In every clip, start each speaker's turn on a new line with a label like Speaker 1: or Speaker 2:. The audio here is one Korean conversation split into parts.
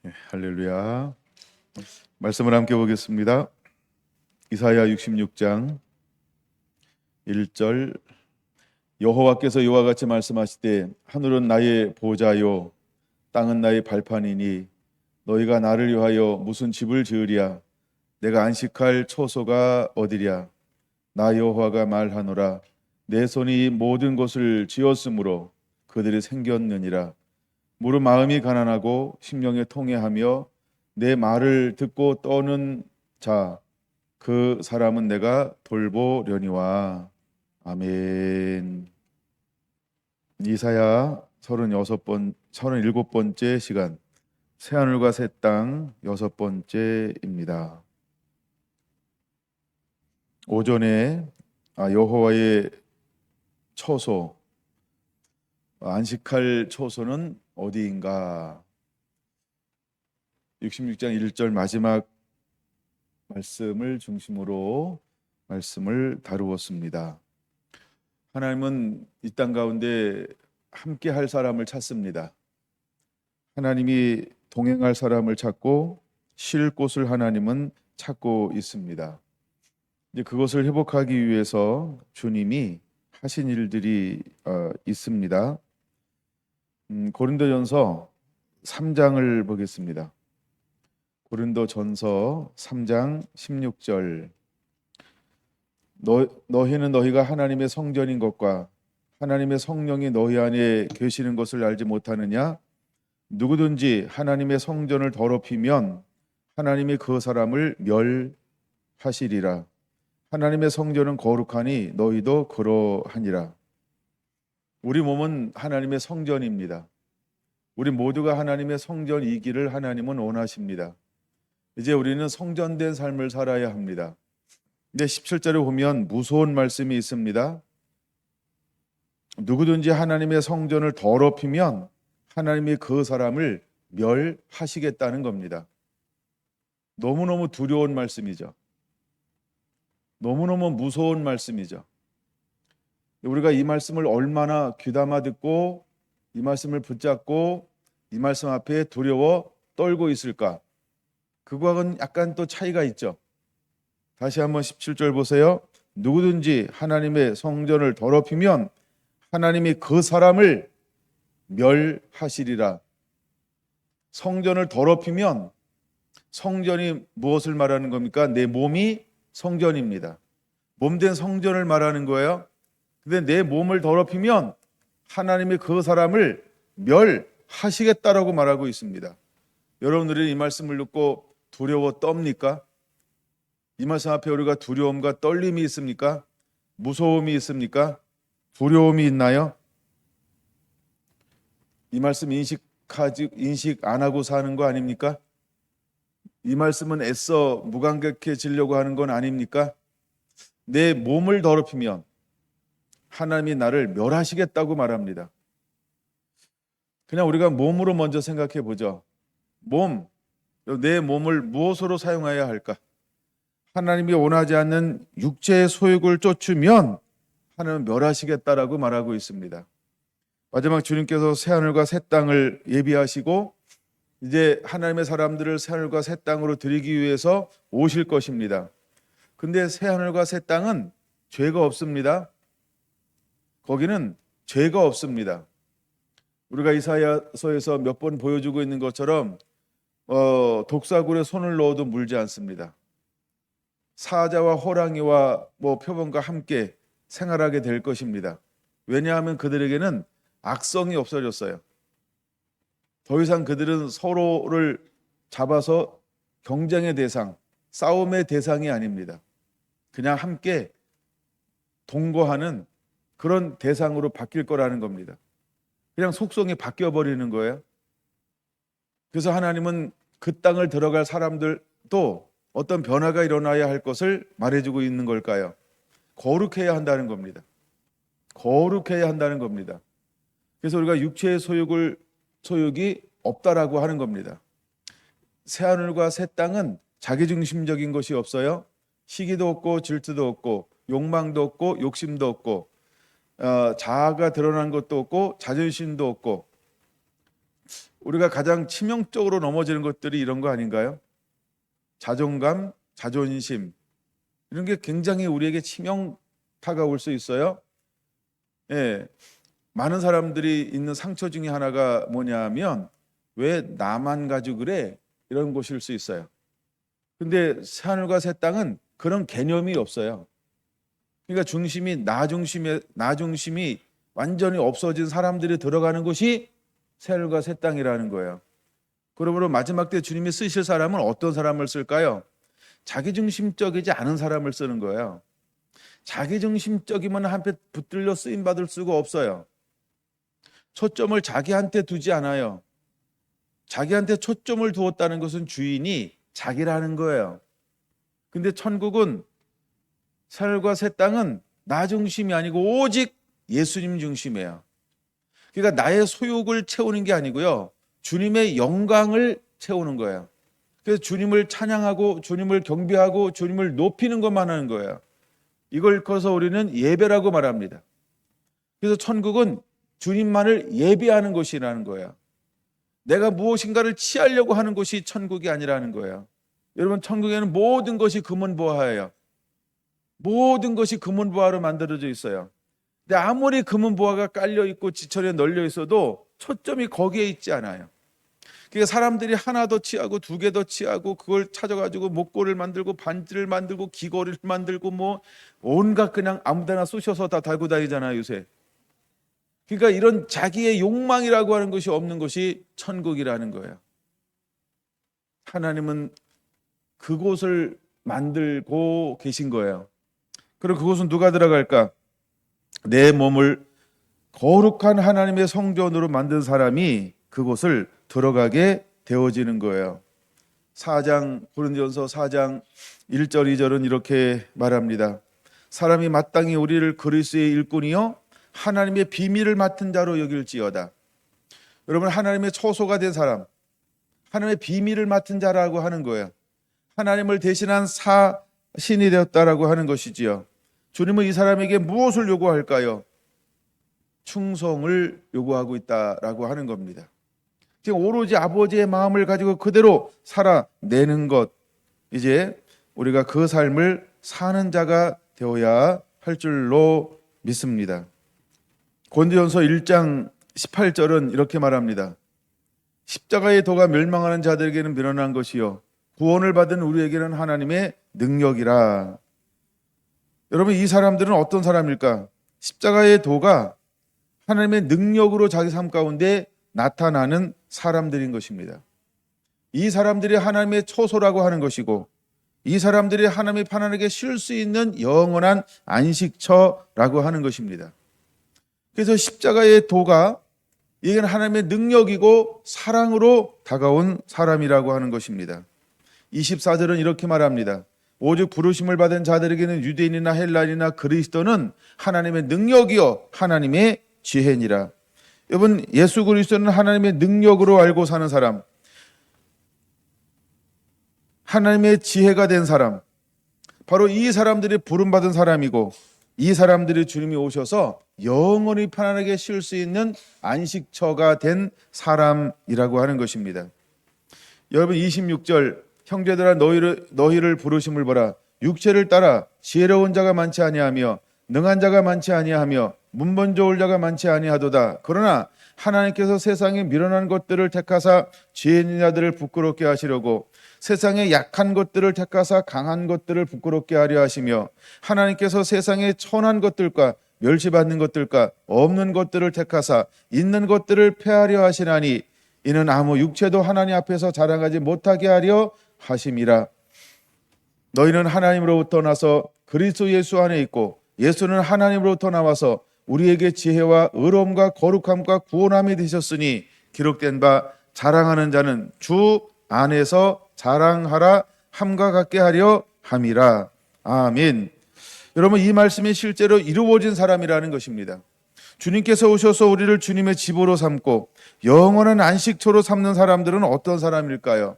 Speaker 1: 할렐루야. 말씀을 함께 보겠습니다. 이사야 66장 1절. 여호와께서 이와 같이 말씀하시되 하늘은 나의 보좌요 땅은 나의 발판이니 너희가 나를 위하여 무슨 집을 지으랴. 내가 안식할 초소가 어디랴. 나 여호와가 말하노라. 내 손이 모든 것을 지었으므로 그들이 생겼느니라. 무릇 마음이 가난하고 심령이 통회하며 내 말을 듣고 떠는 자 그 사람은 내가 돌보려니와. 아멘. 이사야 37번째 시간, 새하늘과 새 땅 6번째입니다. 오전에 여호와의 처소, 안식할 처소는 어디인가? 66장 1절 마지막 말씀을 중심으로 말씀을 다루었습니다. 하나님은 이 땅 가운데 함께 할 사람을 찾습니다. 하나님이 동행할 사람을 찾고 쉴 곳을 하나님은 찾고 있습니다. 이제 그것을 회복하기 위해서 주님이 하신 일들이 있습니다. 고린도전서 3장을 보겠습니다. 고린도전서 3장 16절. 너희는 너희가 하나님의 성전인 것과 하나님의 성령이 너희 안에 계시는 것을 알지 못하느냐? 누구든지 하나님의 성전을 더럽히면 하나님이 그 사람을 멸하시리라. 하나님의 성전은 거룩하니 너희도 그러하니라. 우리 몸은 하나님의 성전입니다. 우리 모두가 하나님의 성전이기를 하나님은 원하십니다. 이제 우리는 성전된 삶을 살아야 합니다. 근데 17절에 보면 무서운 말씀이 있습니다. 누구든지 하나님의 성전을 더럽히면 하나님이 그 사람을 멸하시겠다는 겁니다. 너무너무 두려운 말씀이죠. 너무너무 무서운 말씀이죠. 우리가 이 말씀을 얼마나 귀담아 듣고 이 말씀을 붙잡고 이 말씀 앞에 두려워 떨고 있을까? 그거하고는 약간 또 차이가 있죠. 다시 한번 17절 보세요. 누구든지 하나님의 성전을 더럽히면 하나님이 그 사람을 멸하시리라. 성전을 더럽히면 성전이 무엇을 말하는 겁니까? 내 몸이 성전입니다. 몸된 성전을 말하는 거예요. 근데 내 몸을 더럽히면 하나님이 그 사람을 멸하시겠다라고 말하고 있습니다. 여러분들이 이 말씀을 듣고 두려워 떱니까? 이 말씀 앞에 우리가 두려움과 떨림이 있습니까? 무서움이 있습니까? 두려움이 있나요? 이 말씀 인식 안 하고 사는 거 아닙니까? 이 말씀은 애써 무감각해지려고 하는 건 아닙니까? 내 몸을 더럽히면 하나님이 나를 멸하시겠다고 말합니다. 그냥 우리가 몸으로 먼저 생각해 보죠. 내 몸을 무엇으로 사용해야 할까? 하나님이 원하지 않는 육체의 소욕을 쫓으면 하나님은 멸하시겠다라고 말하고 있습니다. 마지막 주님께서 새하늘과 새 땅을 예비하시고 이제 하나님의 사람들을 새하늘과 새 땅으로 드리기 위해서 오실 것입니다. 근데 새하늘과 새 땅은 죄가 없습니다. 거기는 죄가 없습니다. 우리가 이사야서에서 몇 번 보여주고 있는 것처럼 독사굴에 손을 넣어도 물지 않습니다. 사자와 호랑이와 표범과 함께 생활하게 될 것입니다. 왜냐하면 그들에게는 악성이 없어졌어요. 더 이상 그들은 서로를 잡아서 경쟁의 대상, 싸움의 대상이 아닙니다. 그냥 함께 동거하는 그런 대상으로 바뀔 거라는 겁니다. 그냥 속성이 바뀌어버리는 거예요. 그래서 하나님은 그 땅을 들어갈 사람들도 어떤 변화가 일어나야 할 것을 말해주고 있는 걸까요? 거룩해야 한다는 겁니다. 거룩해야 한다는 겁니다. 그래서 우리가 육체의 소욕이 없다라고 하는 겁니다. 새하늘과 새 땅은 자기중심적인 것이 없어요. 시기도 없고 질투도 없고 욕망도 없고 욕심도 없고 자아가 드러난 것도 없고 자존심도 없고 우리가 가장 치명적으로 넘어지는 것들이 이런 거 아닌가요? 자존감, 자존심, 이런 게 굉장히 우리에게 치명타가 올 수 있어요. 예, 많은 사람들이 있는 상처 중에 하나가 뭐냐면 왜 나만 가지고 그래? 이런 것일 수 있어요. 근데 새하늘과 새 땅은 그런 개념이 없어요. 그러니까 나 중심이 완전히 없어진 사람들이 들어가는 곳이 새하늘과 새 땅이라는 거예요. 그러므로 마지막 때 주님이 쓰실 사람은 어떤 사람을 쓸까요? 자기중심적이지 않은 사람을 쓰는 거예요. 자기중심적이면 한패 붙들려 쓰임받을 수가 없어요. 초점을 자기한테 두지 않아요. 자기한테 초점을 두었다는 것은 주인이 자기라는 거예요. 근데 천국은 새하늘과 새 땅은 나 중심이 아니고 오직 예수님 중심이에요. 그러니까 나의 소욕을 채우는 게 아니고요, 주님의 영광을 채우는 거예요. 그래서 주님을 찬양하고 주님을 경배하고 주님을 높이는 것만 하는 거예요. 이걸 커서 우리는 예배라고 말합니다. 그래서 천국은 주님만을 예배하는 곳이라는 거예요. 내가 무엇인가를 취하려고 하는 곳이 천국이 아니라는 거예요. 여러분, 천국에는 모든 것이 금은보화예요. 모든 것이 금은보화로 만들어져 있어요. 근데 아무리 금은보화가 깔려 있고 지천에 널려 있어도 초점이 거기에 있지 않아요. 그러니까 사람들이 하나 더 취하고 두 개 더 취하고 그걸 찾아가지고 목걸이를 만들고 반지를 만들고 귀걸이를 만들고 뭐 온갖 그냥 아무데나 쑤셔서 다 달고 다니잖아요, 요새. 그러니까 이런 자기의 욕망이라고 하는 것이 없는 것이 천국이라는 거예요. 하나님은 그곳을 만들고 계신 거예요. 그럼 그곳은 누가 들어갈까? 내 몸을 거룩한 하나님의 성전으로 만든 사람이 그곳을 들어가게 되어지는 거예요. 고린도전서 4장 1절 2절은 이렇게 말합니다. 사람이 마땅히 우리를 그리스도의 일꾼이요 하나님의 비밀을 맡은 자로 여길지어다. 여러분, 하나님의 초소가 된 사람, 하나님의 비밀을 맡은 자라고 하는 거예요. 하나님을 대신한 사신이 되었다라고 하는 것이지요. 주님은 이 사람에게 무엇을 요구할까요? 충성을 요구하고 있다라고 하는 겁니다. 지금 오로지 아버지의 마음을 가지고 그대로 살아내는 것, 이제 우리가 그 삶을 사는 자가 되어야 할 줄로 믿습니다. 고린도전서 1장 18절은 이렇게 말합니다. 십자가의 도가 멸망하는 자들에게는 미련한 것이요 구원을 받은 우리에게는 하나님의 능력이라. 여러분, 이 사람들은 어떤 사람일까? 십자가의 도가 하나님의 능력으로 자기 삶 가운데 나타나는 사람들인 것입니다. 이 사람들이 하나님의 초소라고 하는 것이고, 이 사람들이 하나님의 편안하게 쉴 수 있는 영원한 안식처라고 하는 것입니다. 그래서 십자가의 도가 이건 하나님의 능력이고 사랑으로 다가온 사람이라고 하는 것입니다. 24절은 이렇게 말합니다. 오직 부르심을 받은 자들에게는 유대인이나 헬라인이나 그리스도는 하나님의 능력이요 하나님의 지혜니라. 여러분, 예수 그리스도는 하나님의 능력으로 알고 사는 사람, 하나님의 지혜가 된 사람, 바로 이 사람들이 부름받은 사람이고, 이 사람들이 주님이 오셔서 영원히 편안하게 쉴 수 있는 안식처가 된 사람이라고 하는 것입니다. 여러분, 26절, 형제들아 너희를 부르심을 보라. 육체를 따라 지혜로운 자가 많지 아니하며 능한 자가 많지 아니하며 문번 좋을 자가 많지 아니하도다. 그러나 하나님께서 세상에 미련한 것들을 택하사 지혜 있는 자들을 부끄럽게 하시려고 세상에 약한 것들을 택하사 강한 것들을 부끄럽게 하려 하시며 하나님께서 세상에 천한 것들과 멸시받는 것들과 없는 것들을 택하사 있는 것들을 폐하려 하시나니 이는 아무 육체도 하나님 앞에서 자랑하지 못하게 하려 하심이라. 너희는 하나님으로부터 나서 그리스도 예수 안에 있고 예수는 하나님으로부터 나와서 우리에게 지혜와 의로움과 거룩함과 구원함이 되셨으니 기록된 바 자랑하는 자는 주 안에서 자랑하라 함과 같게 하려 함이라. 아멘. 여러분, 이 말씀이 실제로 이루어진 사람이라는 것입니다. 주님께서 오셔서 우리를 주님의 집으로 삼고 영원한 안식처로 삼는 사람들은 어떤 사람일까요?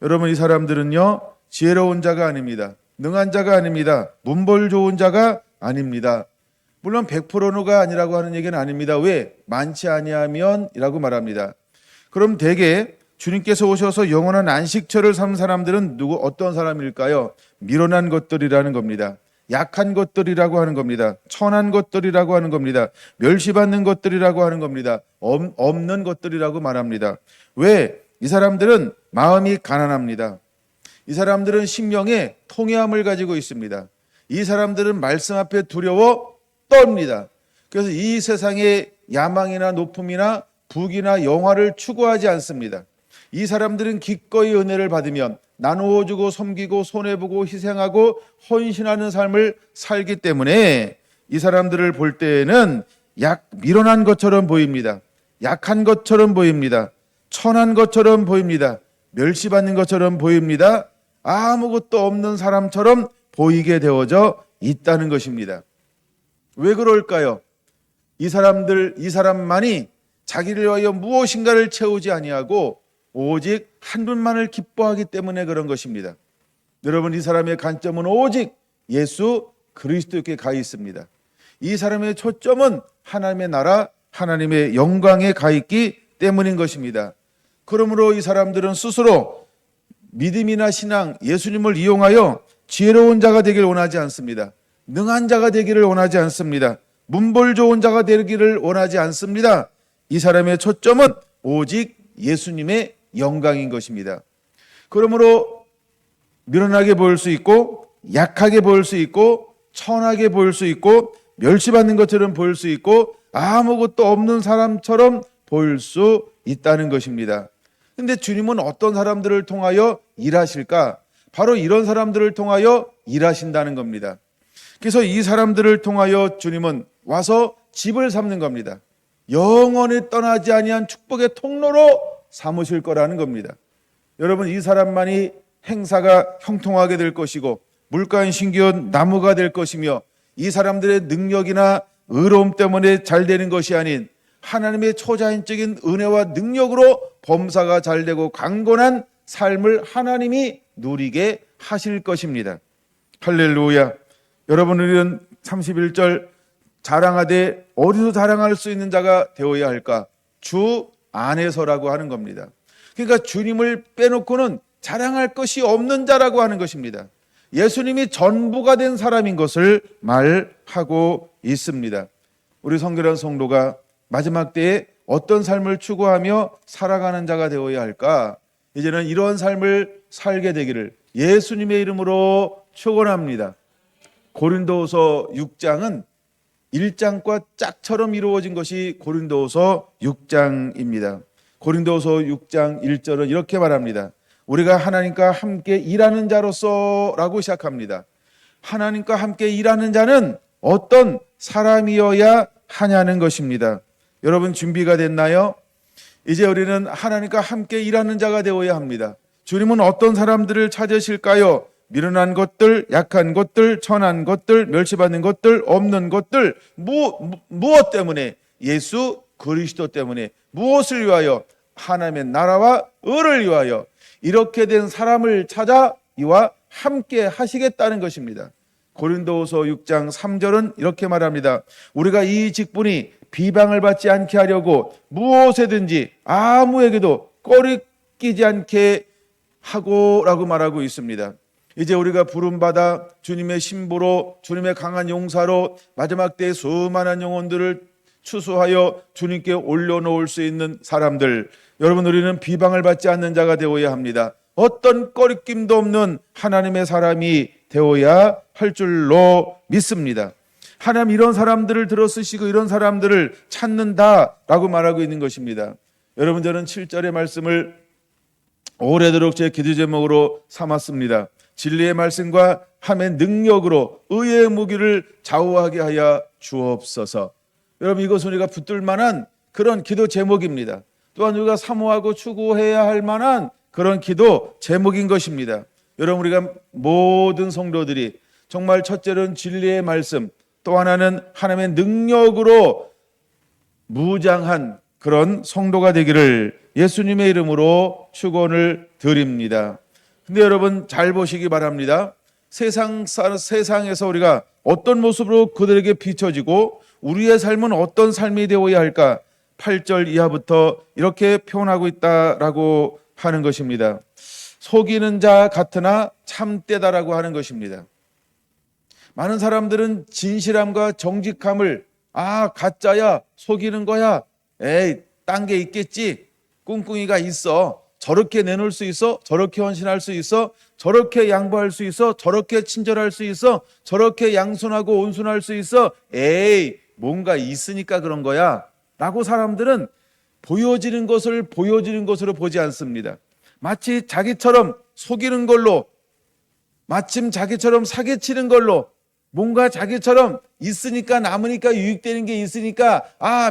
Speaker 1: 여러분, 이 사람들은요, 지혜로운 자가 아닙니다. 능한 자가 아닙니다. 문벌 좋은 자가 아닙니다. 물론 100%가 아니라고 하는 얘기는 아닙니다. 왜? 많지 아니하면 이라고 말합니다. 그럼 대개 주님께서 오셔서 영원한 안식처를 삼은 사람들은 어떤 사람일까요? 미련한 것들이라는 겁니다. 약한 것들이라고 하는 겁니다. 천한 것들이라고 하는 겁니다. 멸시받는 것들이라고 하는 겁니다. 없는 것들이라고 말합니다. 왜? 이 사람들은 마음이 가난합니다. 이 사람들은 심령에 통회함을 가지고 있습니다. 이 사람들은 말씀 앞에 두려워 떱니다. 그래서 이 세상의 야망이나 높음이나 부귀나 영화를 추구하지 않습니다. 이 사람들은 기꺼이 은혜를 받으면 나누어주고 섬기고 손해보고 희생하고 헌신하는 삶을 살기 때문에 이 사람들을 볼 때에는 미련한 것처럼 보입니다. 약한 것처럼 보입니다. 천한 것처럼 보입니다. 멸시받는 것처럼 보입니다. 아무것도 없는 사람처럼 보이게 되어져 있다는 것입니다. 왜 그럴까요? 이 사람만이 자기를 위하여 무엇인가를 채우지 아니하고 오직 한 분만을 기뻐하기 때문에 그런 것입니다. 여러분, 이 사람의 관점은 오직 예수 그리스도께 가 있습니다. 이 사람의 초점은 하나님의 나라, 하나님의 영광에 가 있기 때문인 것입니다. 그러므로 이 사람들은 스스로 믿음이나 신앙, 예수님을 이용하여 지혜로운 자가 되기를 원하지 않습니다. 능한 자가 되기를 원하지 않습니다. 문벌 좋은 자가 되기를 원하지 않습니다. 이 사람의 초점은 오직 예수님의 영광인 것입니다. 그러므로 미련하게 보일 수 있고 약하게 보일 수 있고 천하게 보일 수 있고 멸시받는 것처럼 보일 수 있고 아무것도 없는 사람처럼 보일 수 있다는 것입니다. 근데 주님은 어떤 사람들을 통하여 일하실까? 바로 이런 사람들을 통하여 일하신다는 겁니다. 그래서 이 사람들을 통하여 주님은 와서 집을 삼는 겁니다. 영원히 떠나지 아니한 축복의 통로로 삼으실 거라는 겁니다. 여러분, 이 사람만이 행사가 형통하게 될 것이고 물가인 신기한 나무가 될 것이며 이 사람들의 능력이나 의로움 때문에 잘 되는 것이 아닌 하나님의 초자연적인 은혜와 능력으로 범사가 잘 되고 강건한 삶을 하나님이 누리게 하실 것입니다. 할렐루야. 여러분, 우리는 31절 자랑하되 어디서 자랑할 수 있는 자가 되어야 할까? 주 안에서라고 하는 겁니다. 그러니까 주님을 빼놓고는 자랑할 것이 없는 자라고 하는 것입니다. 예수님이 전부가 된 사람인 것을 말하고 있습니다. 우리 성결한 성도가 마지막 때에 어떤 삶을 추구하며 살아가는 자가 되어야 할까? 이제는 이런 삶을 살게 되기를 예수님의 이름으로 축원합니다. 고린도후서 6장은 1장과 짝처럼 이루어진 것이 고린도후서 6장입니다. 고린도후서 6장 1절은 이렇게 말합니다. 우리가 하나님과 함께 일하는 자로서라고 시작합니다. 하나님과 함께 일하는 자는 어떤 사람이어야 하냐는 것입니다. 여러분, 준비가 됐나요? 이제 우리는 하나님과 함께 일하는 자가 되어야 합니다. 주님은 어떤 사람들을 찾으실까요? 미련한 것들, 약한 것들, 천한 것들, 멸시받는 것들, 없는 것들, 무엇 때문에? 예수 그리스도 때문에. 무엇을 위하여? 하나님의 나라와 의를 위하여. 이렇게 된 사람을 찾아 이와 함께 하시겠다는 것입니다. 고린도후서 6장 3절은 이렇게 말합니다. 우리가 이 직분이 비방을 받지 않게 하려고 무엇에든지 아무에게도 꺼리 끼지 않게 하고라고 말하고 있습니다. 이제 우리가 부름받아 주님의 신부로, 주님의 강한 용사로 마지막 때에 수많은 영혼들을 추수하여 주님께 올려놓을 수 있는 사람들, 여러분, 우리는 비방을 받지 않는 자가 되어야 합니다. 어떤 꺼리낌도 없는 하나님의 사람이 되어야 할 줄로 믿습니다. 하나님 이런 사람들을 들어쓰시고 이런 사람들을 찾는다라고 말하고 있는 것입니다. 여러분, 저는 7절의 말씀을 오래도록 제 기도 제목으로 삼았습니다. 진리의 말씀과 함의 능력으로 의의 무기를 좌우하게 하여 주옵소서. 여러분, 이것은 우리가 붙들 만한 그런 기도 제목입니다. 또한 우리가 사모하고 추구해야 할 만한 그런 기도 제목인 것입니다. 여러분, 우리가 모든 성도들이 정말 첫째로는 진리의 말씀, 또 하나는 하나님의 능력으로 무장한 그런 성도가 되기를 예수님의 이름으로 축원을 드립니다. 근데 여러분, 잘 보시기 바랍니다. 세상에서 우리가 어떤 모습으로 그들에게 비춰지고 우리의 삶은 어떤 삶이 되어야 할까? 8절 이하부터 이렇게 표현하고 있다라고 하는 것입니다. 속이는 자 같으나 참되다라고 하는 것입니다. 많은 사람들은 진실함과 정직함을 가짜야, 속이는 거야, 에이 딴 게 있겠지, 꿍꿍이가 있어, 저렇게 내놓을 수 있어, 저렇게 헌신할 수 있어, 저렇게 양보할 수 있어, 저렇게 친절할 수 있어, 저렇게 양손하고 온순할 수 있어, 에이 뭔가 있으니까 그런 거야 라고 사람들은 보여지는 것을 보여지는 것으로 보지 않습니다. 마치 자기처럼 속이는 걸로, 마침 자기처럼 사기치는 걸로, 뭔가 자기처럼 있으니까 남으니까 유익되는 게 있으니까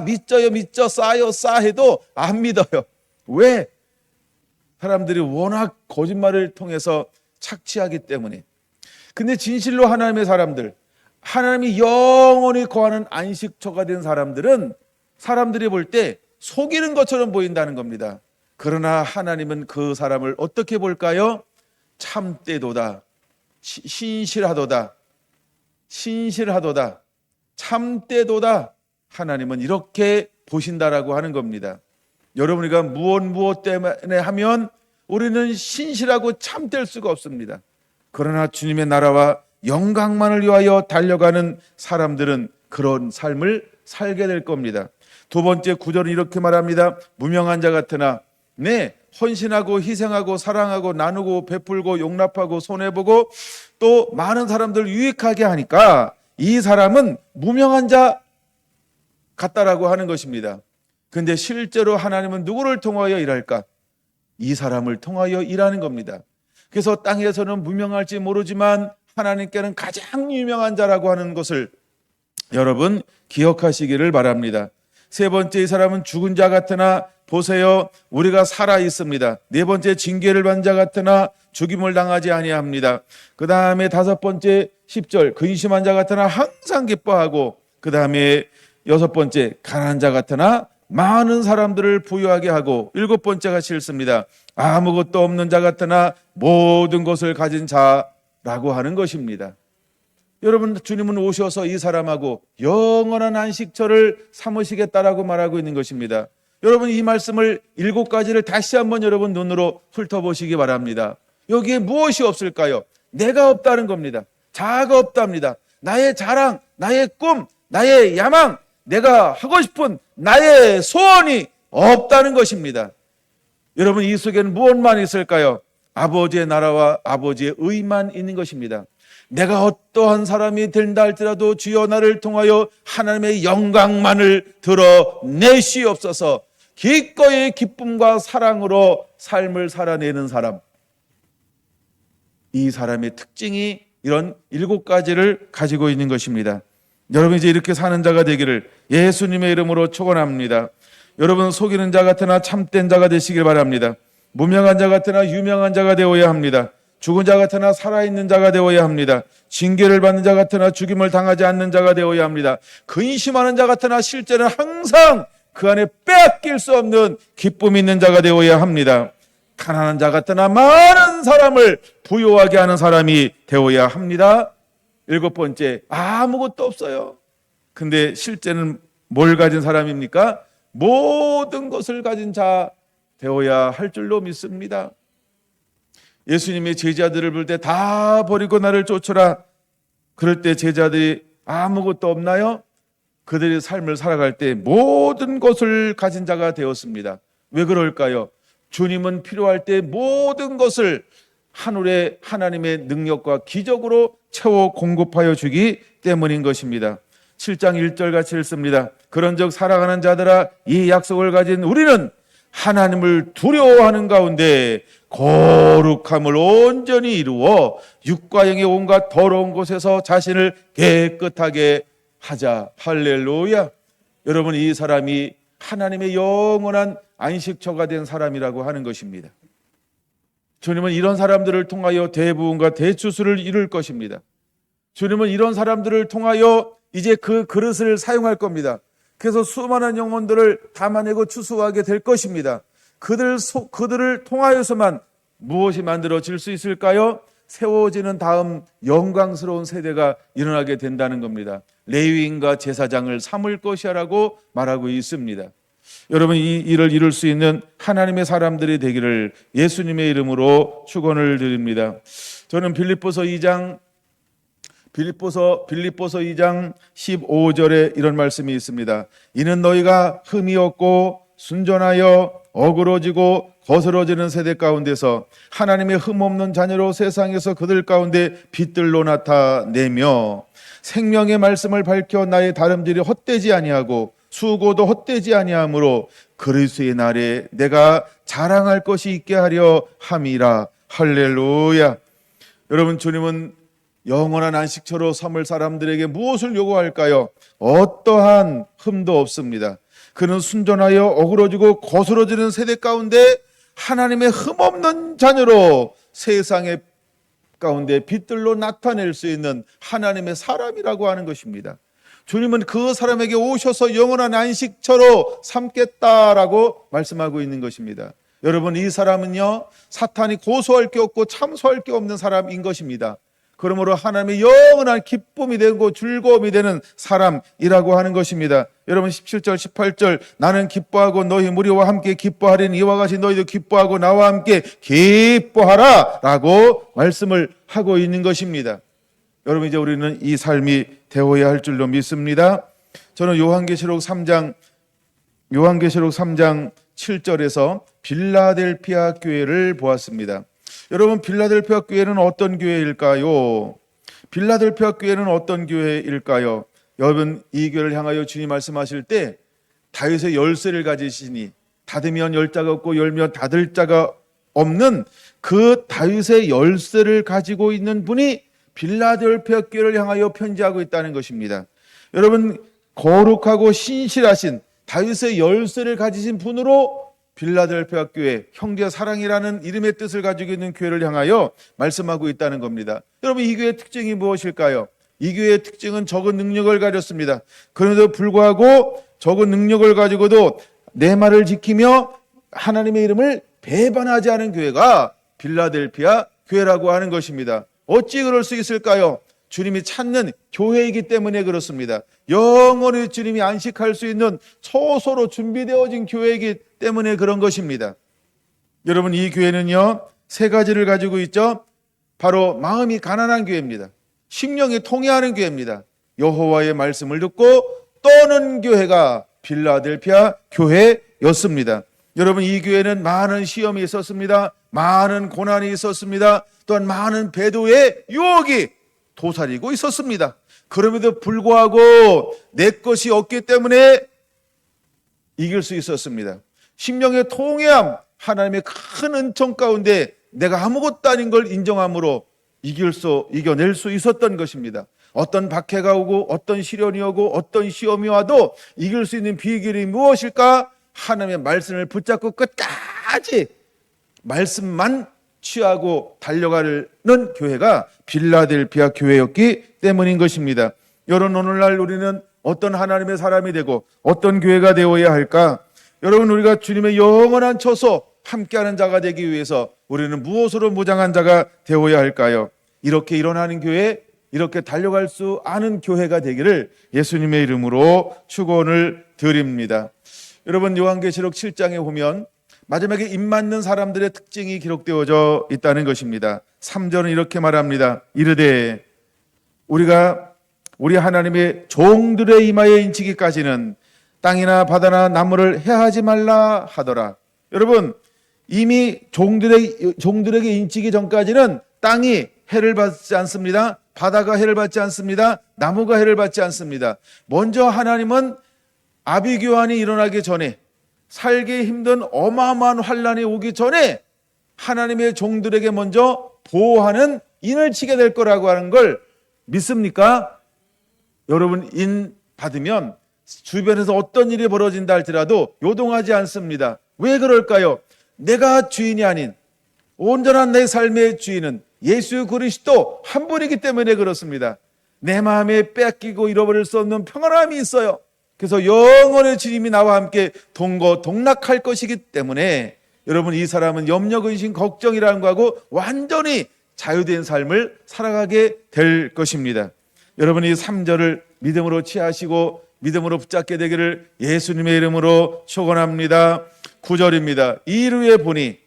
Speaker 1: 믿져요 믿져, 싸요 싸 해도 안 믿어요. 왜? 사람들이 워낙 거짓말을 통해서 착취하기 때문에. 근데 진실로 하나님의 사람들, 하나님이 영원히 거하는 안식처가 된 사람들은 사람들이 볼 때 속이는 것처럼 보인다는 겁니다. 그러나 하나님은 그 사람을 어떻게 볼까요? 참되도다, 신실하도다, 신실하도다, 참되도다. 하나님은 이렇게 보신다라고 하는 겁니다. 여러분, 우리가 무엇 때문에 하면 우리는 신실하고 참될 수가 없습니다. 그러나 주님의 나라와 영광만을 위하여 달려가는 사람들은 그런 삶을 살게 될 겁니다. 두 번째 구절은 이렇게 말합니다. 무명한 자 같으나, 헌신하고 희생하고 사랑하고 나누고 베풀고 용납하고 손해보고 또 많은 사람들 유익하게 하니까 이 사람은 무명한 자 같다라고 하는 것입니다. 근데 실제로 하나님은 누구를 통하여 일할까? 이 사람을 통하여 일하는 겁니다. 그래서 땅에서는 무명할지 모르지만 하나님께는 가장 유명한 자라고 하는 것을 여러분 기억하시기를 바랍니다. 세 번째, 이 사람은 죽은 자 같으나 보세요, 우리가 살아 있습니다. 네 번째, 징계를 받은 자 같으나 죽임을 당하지 아니합니다. 그 다음에 다섯 번째 10절, 근심한 자 같으나 항상 기뻐하고, 그 다음에 여섯 번째, 가난한 자 같으나 많은 사람들을 부유하게 하고, 일곱 번째가 싫습니다. 아무것도 없는 자 같으나 모든 것을 가진 자라고 하는 것입니다. 여러분, 주님은 오셔서 이 사람하고 영원한 안식처를 삼으시겠다라고 말하고 있는 것입니다. 여러분, 이 말씀을 일곱 가지를 다시 한번 여러분 눈으로 훑어보시기 바랍니다. 여기에 무엇이 없을까요? 내가 없다는 겁니다. 자아가 없답니다. 나의 자랑, 나의 꿈, 나의 야망, 내가 하고 싶은 나의 소원이 없다는 것입니다. 여러분, 이 속에는 무엇만 있을까요? 아버지의 나라와 아버지의 의만 있는 것입니다. 내가 어떠한 사람이 된다 할지라도 주여 나를 통하여 하나님의 영광만을 드러내시옵소서. 기꺼이 기쁨과 사랑으로 삶을 살아내는 사람, 이 사람의 특징이 이런 일곱 가지를 가지고 있는 것입니다. 여러분, 이제 이렇게 사는 자가 되기를 예수님의 이름으로 축원합니다. 여러분, 속이는 자 같으나 참된 자가 되시길 바랍니다. 무명한 자 같으나 유명한 자가 되어야 합니다. 죽은 자 같으나 살아있는 자가 되어야 합니다. 징계를 받는 자 같으나 죽임을 당하지 않는 자가 되어야 합니다. 근심하는 자 같으나 실제는 항상 그 안에 빼앗길 수 없는 기쁨이 있는 자가 되어야 합니다. 가난한 자 같으나 많은 사람을 부유하게 하는 사람이 되어야 합니다. 일곱 번째, 아무것도 없어요. 근데 실제는 뭘 가진 사람입니까? 모든 것을 가진 자 되어야 할 줄로 믿습니다. 예수님의 제자들을 볼 때 다 버리고 나를 쫓으라. 그럴 때 제자들이 아무것도 없나요? 그들의 삶을 살아갈 때 모든 것을 가진 자가 되었습니다. 왜 그럴까요? 주님은 필요할 때 모든 것을 하늘의 하나님의 능력과 기적으로 채워 공급하여 주기 때문인 것입니다. 7장 1절 같이 읽습니다. 그런즉 사랑하는 자들아, 이 약속을 가진 우리는 하나님을 두려워하는 가운데 거룩함을 온전히 이루어 육과 영의 온갖 더러운 곳에서 자신을 깨끗하게 하자. 할렐루야. 여러분, 이 사람이 하나님의 영원한 안식처가 된 사람이라고 하는 것입니다. 주님은 이런 사람들을 통하여 대부흥과 대추수를 이룰 것입니다. 주님은 이런 사람들을 통하여 이제 그 그릇을 사용할 겁니다. 그래서 수많은 영혼들을 담아내고 추수하게 될 것입니다. 그들을 통하여서만 무엇이 만들어질 수 있을까요? 세워지는 다음 영광스러운 세대가 일어나게 된다는 겁니다. 레위인과 제사장을 삼을 것이라고 말하고 있습니다. 여러분, 이 일을 이룰 수 있는 하나님의 사람들이 되기를 예수님의 이름으로 축원을 드립니다. 저는 빌립보서 2장 15절에 이런 말씀이 있습니다. 이는 너희가 흠이 없고 순전하여 어그러지고 거스러지는 세대 가운데서 하나님의 흠 없는 자녀로 세상에서 그들 가운데 빛들로 나타내며 생명의 말씀을 밝혀 나의 다름질이 헛되지 아니하고 수고도 헛되지 아니하므로 그리스도의 날에 내가 자랑할 것이 있게 하려 함이라. 할렐루야. 여러분, 주님은 영원한 안식처로 삼을 사람들에게 무엇을 요구할까요? 어떠한 흠도 없습니다. 그는 순전하여 어그러지고 거스러지는 세대 가운데 하나님의 흠 없는 자녀로 세상의 가운데 빛들로 나타낼 수 있는 하나님의 사람이라고 하는 것입니다. 주님은 그 사람에게 오셔서 영원한 안식처로 삼겠다라고 말씀하고 있는 것입니다. 여러분, 이 사람은요, 사탄이 고소할 게 없고 참소할 게 없는 사람인 것입니다. 그러므로 하나님의 영원한 기쁨이 되고 즐거움이 되는 사람이라고 하는 것입니다. 여러분, 17절 18절 나는 기뻐하고 너희 무리와 함께 기뻐하리니 이와 같이 너희도 기뻐하고 나와 함께 기뻐하라 라고 말씀을 하고 있는 것입니다. 여러분, 이제 우리는 이 삶이 되어야 할 줄로 믿습니다. 저는 요한계시록 3장 7절에서 빌라델피아 교회를 보았습니다. 여러분, 빌라델피아 교회는 어떤 교회일까요? 빌라델피아 교회는 어떤 교회일까요? 여러분, 이 교회를 향하여 주님 말씀하실 때 다윗의 열쇠를 가지시니 닫으면 열 자가 없고 열면 닫을 자가 없는 그 다윗의 열쇠를 가지고 있는 분이 빌라델피아 교회를 향하여 편지하고 있다는 것입니다. 여러분, 거룩하고 신실하신 다윗의 열쇠를 가지신 분으로 빌라델피아 교회, 형제 사랑이라는 이름의 뜻을 가지고 있는 교회를 향하여 말씀하고 있다는 겁니다. 여러분, 이 교회의 특징이 무엇일까요? 이 교회의 특징은 적은 능력을 가졌습니다. 그런데도 불구하고 적은 능력을 가지고도 내 말을 지키며 하나님의 이름을 배반하지 않은 교회가 빌라델피아 교회라고 하는 것입니다. 어찌 그럴 수 있을까요? 주님이 찾는 교회이기 때문에 그렇습니다. 영원히 주님이 안식할 수 있는 처소로 준비되어진 교회이기 때문에 그런 것입니다. 여러분, 이 교회는요, 세 가지를 가지고 있죠. 바로 마음이 가난한 교회입니다. 심령이 통회하는 교회입니다. 여호와의 말씀을 듣고 떠는 교회가 빌라델피아 교회였습니다. 여러분, 이 교회는 많은 시험이 있었습니다. 많은 고난이 있었습니다. 또한 많은 배도의 유혹이 도사리고 있었습니다. 그럼에도 불구하고 내 것이 없기 때문에 이길 수 있었습니다. 심령의 통회함, 하나님의 큰 은총 가운데 내가 아무것도 아닌 걸 인정함으로 이겨낼 수 있었던 것입니다. 어떤 박해가 오고 어떤 시련이 오고 어떤 시험이 와도 이길 수 있는 비결이 무엇일까? 하나님의 말씀을 붙잡고 끝까지 말씀만 취하고 달려가는 교회가 빌라델피아 교회였기 때문인 것입니다. 여러분, 오늘날 우리는 어떤 하나님의 사람이 되고 어떤 교회가 되어야 할까? 여러분, 우리가 주님의 영원한 처소 함께하는 자가 되기 위해서 우리는 무엇으로 무장한 자가 되어야 할까요? 이렇게 일어나는 교회, 이렇게 달려갈 수 아는 교회가 되기를 예수님의 이름으로 축원을 드립니다. 여러분, 요한계시록 7장에 보면 마지막에 입맞는 사람들의 특징이 기록되어져 있다는 것입니다. 3절은 이렇게 말합니다. 이르되 우리 하나님의 종들의 이마에 인치기까지는 땅이나 바다나 나무를 해하지 말라 하더라. 여러분, 이미 종들에게 인치기 전까지는 땅이 해를 받지 않습니다. 바다가 해를 받지 않습니다. 나무가 해를 받지 않습니다. 먼저 하나님은 아비규환이 일어나기 전에, 살기 힘든 어마어마한 환란이 오기 전에 하나님의 종들에게 먼저 보호하는 인을 치게 될 거라고 하는 걸 믿습니까? 여러분, 인 받으면 주변에서 어떤 일이 벌어진다 할지라도 요동하지 않습니다. 왜 그럴까요? 내가 주인이 아닌 온전한 내 삶의 주인은 예수 그리스도 한 분이기 때문에 그렇습니다. 내 마음에 뺏기고 잃어버릴 수 없는 평안함이 있어요. 그래서 영원의 주님이 나와 함께 동거동락할 것이기 때문에 여러분, 이 사람은 염려, 근심, 걱정이라는 거하고 완전히 자유된 삶을 살아가게 될 것입니다. 여러분, 이 3절을 믿음으로 취하시고 믿음으로 붙잡게 되기를 예수님의 이름으로 축원합니다. 9절입니다. 이일 후에 보니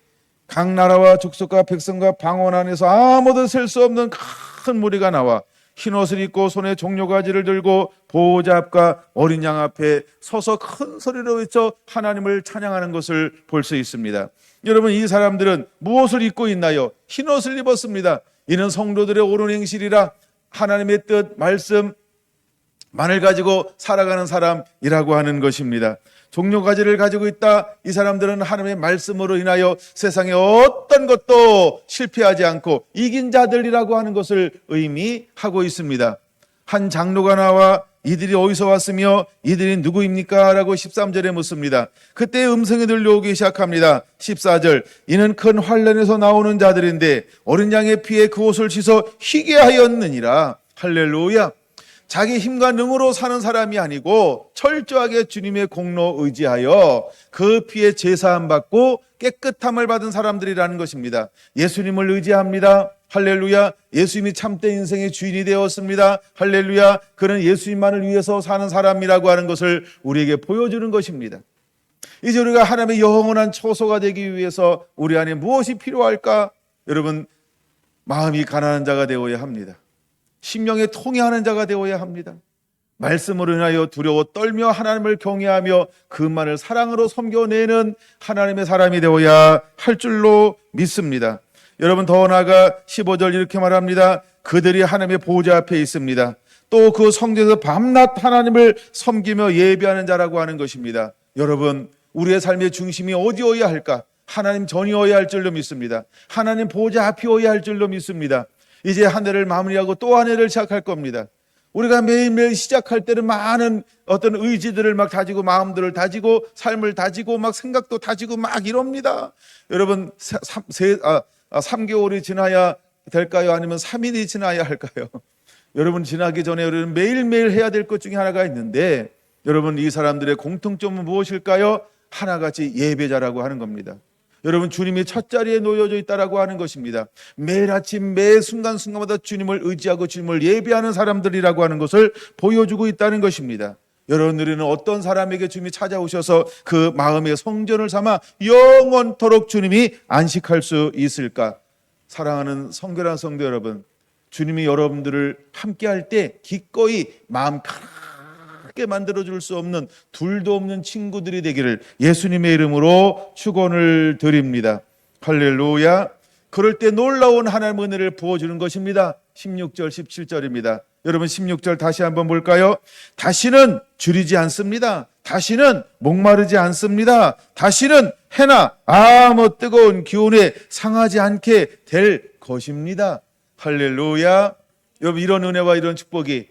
Speaker 1: 각 나라와 족속과 백성과 방언 안에서 아무도 셀 수 없는 큰 무리가 나와 흰옷을 입고 손에 종려가지를 들고 보호자 앞과 어린 양 앞에 서서 큰 소리로 외쳐 하나님을 찬양하는 것을 볼 수 있습니다. 여러분, 이 사람들은 무엇을 입고 있나요? 흰옷을 입었습니다. 이는 성도들의 옳은 행실이라 하나님의 뜻, 말씀만을 가지고 살아가는 사람이라고 하는 것입니다. 종려가지를 가지고 있다. 이 사람들은 하나님의 말씀으로 인하여 세상에 어떤 것도 실패하지 않고 이긴 자들이라고 하는 것을 의미하고 있습니다. 한 장로가 나와 이들이 어디서 왔으며 이들이 누구입니까? 라고 13절에 묻습니다. 그때 음성이 들려오기 시작합니다. 14절, 이는 큰 환란에서 나오는 자들인데 어린 양의 피에 그 옷을 씻어 희게 하였느니라. 할렐루야. 자기 힘과 능으로 사는 사람이 아니고 철저하게 주님의 공로 의지하여 그 피에 제사함 받고 깨끗함을 받은 사람들이라는 것입니다. 예수님을 의지합니다. 할렐루야. 예수님이 참된 인생의 주인이 되었습니다. 할렐루야. 그는 예수님만을 위해서 사는 사람이라고 하는 것을 우리에게 보여주는 것입니다. 이제 우리가 하나님의 영원한 처소가 되기 위해서 우리 안에 무엇이 필요할까? 여러분, 마음이 가난한 자가 되어야 합니다. 심령에 통회하는 자가 되어야 합니다. 말씀으로 인하여 두려워 떨며 하나님을 경외하며 그만을 사랑으로 섬겨내는 하나님의 사람이 되어야 할 줄로 믿습니다. 여러분, 더 나아가 15절 이렇게 말합니다. 그들이 하나님의 보좌 앞에 있습니다. 또 그 성전에서 밤낮 하나님을 섬기며 예배하는 자라고 하는 것입니다. 여러분, 우리의 삶의 중심이 어디여야 할까? 하나님 전이어야 할 줄로 믿습니다. 하나님 보좌 앞이어야 할 줄로 믿습니다. 이제 한 해를 마무리하고 또 한 해를 시작할 겁니다. 우리가 매일매일 시작할 때는 많은 어떤 의지들을 막 다지고 마음들을 다지고 삶을 다지고 막 생각도 다지고 막 이럽니다. 여러분, 3개월이 지나야 될까요? 아니면 3일이 지나야 할까요? 여러분, 지나기 전에 우리는 매일매일 해야 될 것 중에 하나가 있는데, 여러분, 이 사람들의 공통점은 무엇일까요? 하나같이 예배자라고 하는 겁니다. 여러분, 주님이 첫 자리에 놓여져 있다라고 하는 것입니다. 매일 아침 매 순간순간마다 주님을 의지하고 주님을 예배하는 사람들이라고 하는 것을 보여주고 있다는 것입니다. 여러분, 우리는 어떤 사람에게 주님이 찾아오셔서 그 마음의 성전을 삼아 영원토록 주님이 안식할 수 있을까? 사랑하는 성결한 성도 여러분, 주님이 여러분들을 함께할 때 기꺼이 마음 편하게 만들어줄 수 없는 둘도 없는 친구들이 되기를 예수님의 이름으로 축원을 드립니다. 할렐루야. 그럴 때 놀라운 하나님의 은혜를 부어주는 것입니다. 16절 17절입니다. 여러분, 16절 다시 한번 볼까요? 다시는 줄이지 않습니다. 다시는 목마르지 않습니다. 다시는 해나 아무 뜨거운 기온에 상하지 않게 될 것입니다. 할렐루야. 여러분, 이런 은혜와 이런 축복이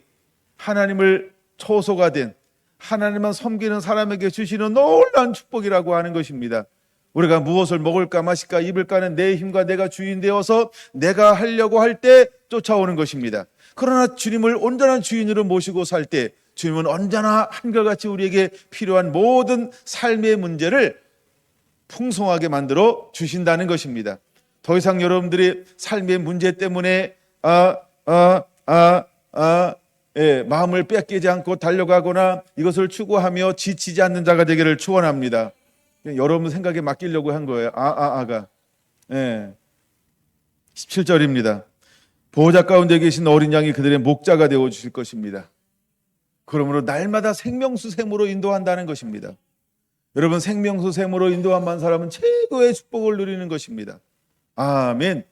Speaker 1: 하나님을 처소가 된 하나님만 섬기는 사람에게 주시는 놀라운 축복이라고 하는 것입니다. 우리가 무엇을 먹을까 마실까 입을까는 내 힘과 내가 주인 되어서 내가 하려고 할 때 쫓아오는 것입니다. 그러나 주님을 온전한 주인으로 모시고 살 때 주님은 언제나 한결같이 우리에게 필요한 모든 삶의 문제를 풍성하게 만들어 주신다는 것입니다. 더 이상 여러분들이 삶의 문제 때문에 마음을 뺏기지 않고 달려가거나 이것을 추구하며 지치지 않는 자가 되기를 축원합니다. 여러분 생각에 맡기려고 한 거예요. 아가. 17절입니다. 보호자 가운데 계신 어린 양이 그들의 목자가 되어 주실 것입니다. 그러므로 날마다 생명수 샘으로 인도한다는 것입니다. 여러분, 생명수 샘으로 인도한 사람은 최고의 축복을 누리는 것입니다. 아멘.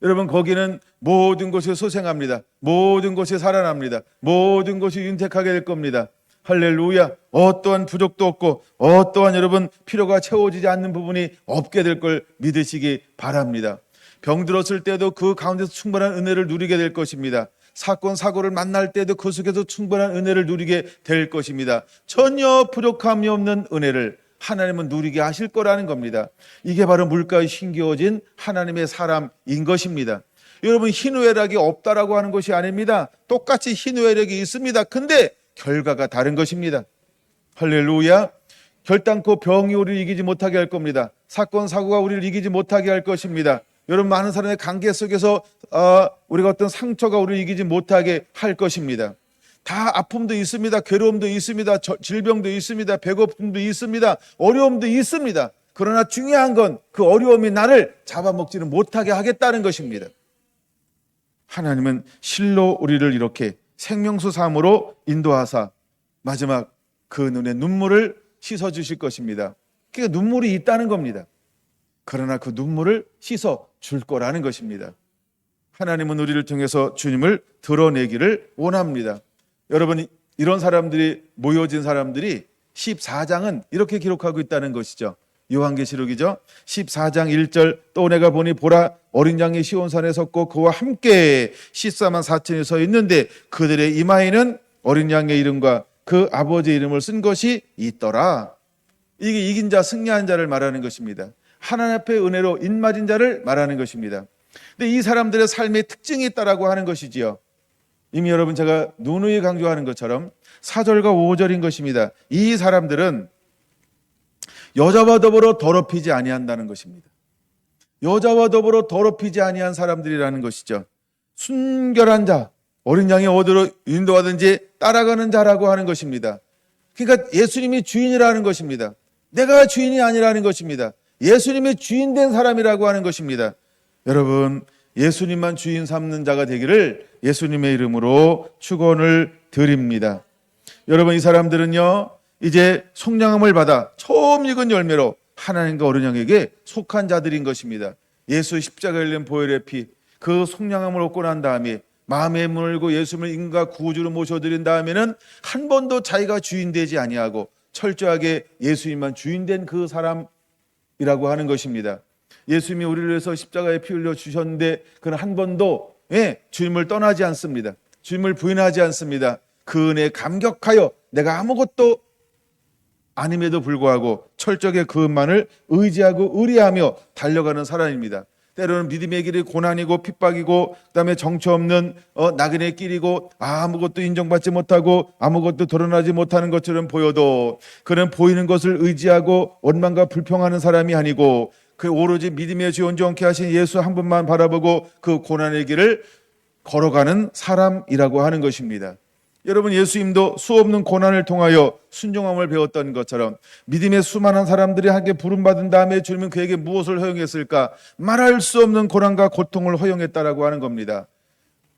Speaker 1: 여러분, 거기는 모든 것이 소생합니다. 모든 것이 살아납니다. 모든 것이 윤택하게 될 겁니다. 할렐루야. 어떠한 부족도 없고 어떠한 여러분 필요가 채워지지 않는 부분이 없게 될 걸 믿으시기 바랍니다. 병들었을 때도 그 가운데서 충분한 은혜를 누리게 될 것입니다. 사건 사고를 만날 때도 그 속에서 충분한 은혜를 누리게 될 것입니다. 전혀 부족함이 없는 은혜를 하나님은 누리게 하실 거라는 겁니다. 이게 바로 물가에 심겨진 하나님의 사람인 것입니다. 여러분, 희노애락이 없다라고 하는 것이 아닙니다. 똑같이 희노애락이 있습니다. 근데 결과가 다른 것입니다. 할렐루야. 결단코 병이 우리를 이기지 못하게 할 겁니다. 사건 사고가 우리를 이기지 못하게 할 것입니다. 여러분, 많은 사람의 관계 속에서 우리가 어떤 상처가 우리를 이기지 못하게 할 것입니다. 다 아픔도 있습니다. 괴로움도 있습니다. 질병도 있습니다. 배고픔도 있습니다. 어려움도 있습니다. 그러나 중요한 건 그 어려움이 나를 잡아먹지는 못하게 하겠다는 것입니다. 하나님은 실로 우리를 이렇게 생명수 삶으로 인도하사 마지막 그 눈에 눈물을 씻어 주실 것입니다. 그러니까 눈물이 있다는 겁니다. 그러나 그 눈물을 씻어 줄 거라는 것입니다. 하나님은 우리를 통해서 주님을 드러내기를 원합니다. 여러분, 이런 사람들이 모여진 사람들이 14장은 이렇게 기록하고 있다는 것이죠. 요한계시록이죠. 14장 1절 또 내가 보니 보라 어린 양이 시온산에 섰고 그와 함께 14만 4천이 서 있는데 그들의 이마에는 어린 양의 이름과 그 아버지의 이름을 쓴 것이 있더라. 이게 이긴 자 승리한 자를 말하는 것입니다. 하나님 앞에 은혜로 인맞은 자를 말하는 것입니다. 근데 이 사람들의 삶의 특징이 있다라고 하는 것이지요. 이미 여러분 제가 누누이 강조하는 것처럼 4절과 5절인 것입니다. 이 사람들은 여자와 더불어 더럽히지 아니한다는 것입니다. 여자와 더불어 더럽히지 아니한 사람들이라는 것이죠. 순결한 자, 어린 양이 어디로 인도하든지 따라가는 자라고 하는 것입니다. 그러니까 예수님이 주인이라는 것입니다. 내가 주인이 아니라는 것입니다. 예수님이 주인 된 사람이라고 하는 것입니다. 여러분, 예수님만 주인 삼는 자가 되기를 예수님의 이름으로 축원을 드립니다. 여러분, 이 사람들은요 이제 속량함을 받아 처음 익은 열매로 하나님과 어린 양에게 속한 자들인 것입니다. 예수 십자가에 흘린 보혈의 피, 그 속량함을 얻고 난 다음에 마음에 문을 열고 예수님을 인과 구주로 모셔드린 다음에는 한 번도 자기가 주인 되지 아니하고 철저하게 예수님만 주인 된 그 사람이라고 하는 것입니다. 예수님이 우리를 위해서 십자가에 피 흘려 주셨는데 그는 한 번도 주님을 떠나지 않습니다. 주님을 부인하지 않습니다. 그 은혜에 감격하여 내가 아무것도 아님에도 불구하고 철저하게 그것만을 의지하고 의리하며 달려가는 사람입니다. 때로는 믿음의 길이 고난이고 핍박이고 그다음에 정처 없는 나그네 길이고 아무것도 인정받지 못하고 아무것도 드러나지 못하는 것처럼 보여도 그는 보이는 것을 의지하고 원망과 불평하는 사람이 아니고 그 오로지 믿음의 주 온전케 하신 예수 한 분만 바라보고 그 고난의 길을 걸어가는 사람이라고 하는 것입니다. 여러분, 예수님도 수없는 고난을 통하여 순종함을 배웠던 것처럼 믿음의 수많은 사람들이 함께 부름받은 다음에 주님은 그에게 무엇을 허용했을까? 말할 수 없는 고난과 고통을 허용했다라고 하는 겁니다.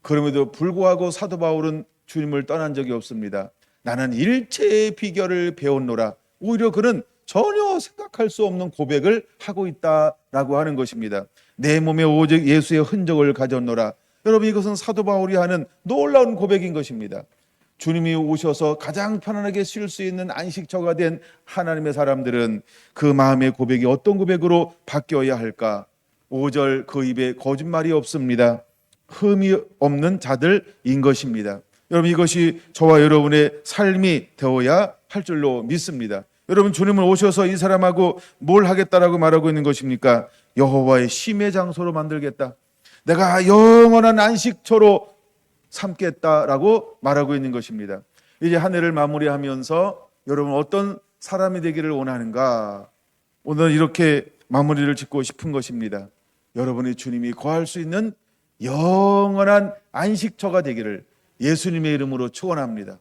Speaker 1: 그럼에도 불구하고 사도 바울은 주님을 떠난 적이 없습니다. 나는 일체의 비결을 배웠노라. 오히려 그는 전혀 생각할 수 없는 고백을 하고 있다라고 하는 것입니다. 내 몸에 오직 예수의 흔적을 가졌노라. 여러분, 이것은 사도 바울이 하는 놀라운 고백인 것입니다. 주님이 오셔서 가장 편안하게 쉴 수 있는 안식처가 된 하나님의 사람들은 그 마음의 고백이 어떤 고백으로 바뀌어야 할까? 5절 그 입에 거짓말이 없습니다. 흠이 없는 자들인 것입니다. 여러분, 이것이 저와 여러분의 삶이 되어야 할 줄로 믿습니다. 여러분, 주님은 오셔서 이 사람하고 뭘 하겠다라고 말하고 있는 것입니까? 여호와의 쉼의 장소로 만들겠다. 내가 영원한 안식처로 삼겠다라고 말하고 있는 것입니다. 이제 한 해를 마무리하면서 여러분 어떤 사람이 되기를 원하는가? 오늘 이렇게 마무리를 짓고 싶은 것입니다. 여러분이 주님이 거할 수 있는 영원한 안식처가 되기를 예수님의 이름으로 축원합니다.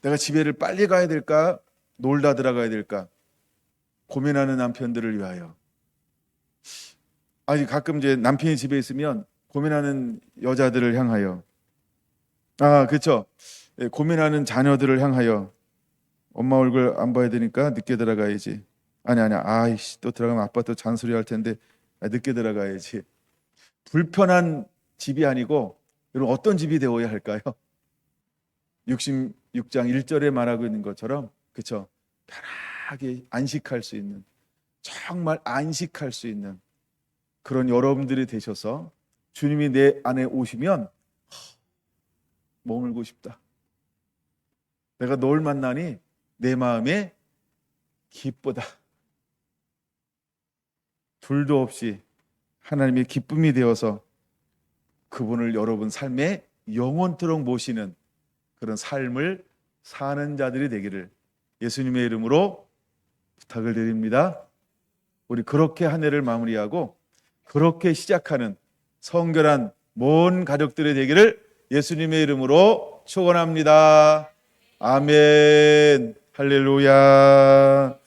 Speaker 1: 내가 집에를 빨리 가야 될까? 놀다 들어가야 될까? 고민하는 남편들을 위하여. 아니, 가끔 이제 남편이 집에 있으면 고민하는 여자들을 향하여, 그렇죠. 고민하는 자녀들을 향하여 엄마 얼굴 안 봐야 되니까 늦게 들어가야지. 아니야. 아이씨, 또 들어가면 아빠 또 잔소리 할 텐데 늦게 들어가야지. 불편한 집이 아니고 여러분 어떤 집이 되어야 할까요? 66장 1절에 말하고 있는 것처럼, 그렇죠. 편하게 안식할 수 있는, 정말 안식할 수 있는 그런 여러분들이 되셔서 주님이 내 안에 오시면 머물고 싶다. 내가 널 만나니 내 마음에 기쁘다. 둘도 없이 하나님의 기쁨이 되어서 그분을 여러분 삶에 영원토록 모시는 그런 삶을 사는 자들이 되기를 예수님의 이름으로 부탁을 드립니다. 우리 그렇게 한 해를 마무리하고 그렇게 시작하는 성결한 먼 가족들이 되기를 예수님의 이름으로 축원합니다. 아멘. 할렐루야.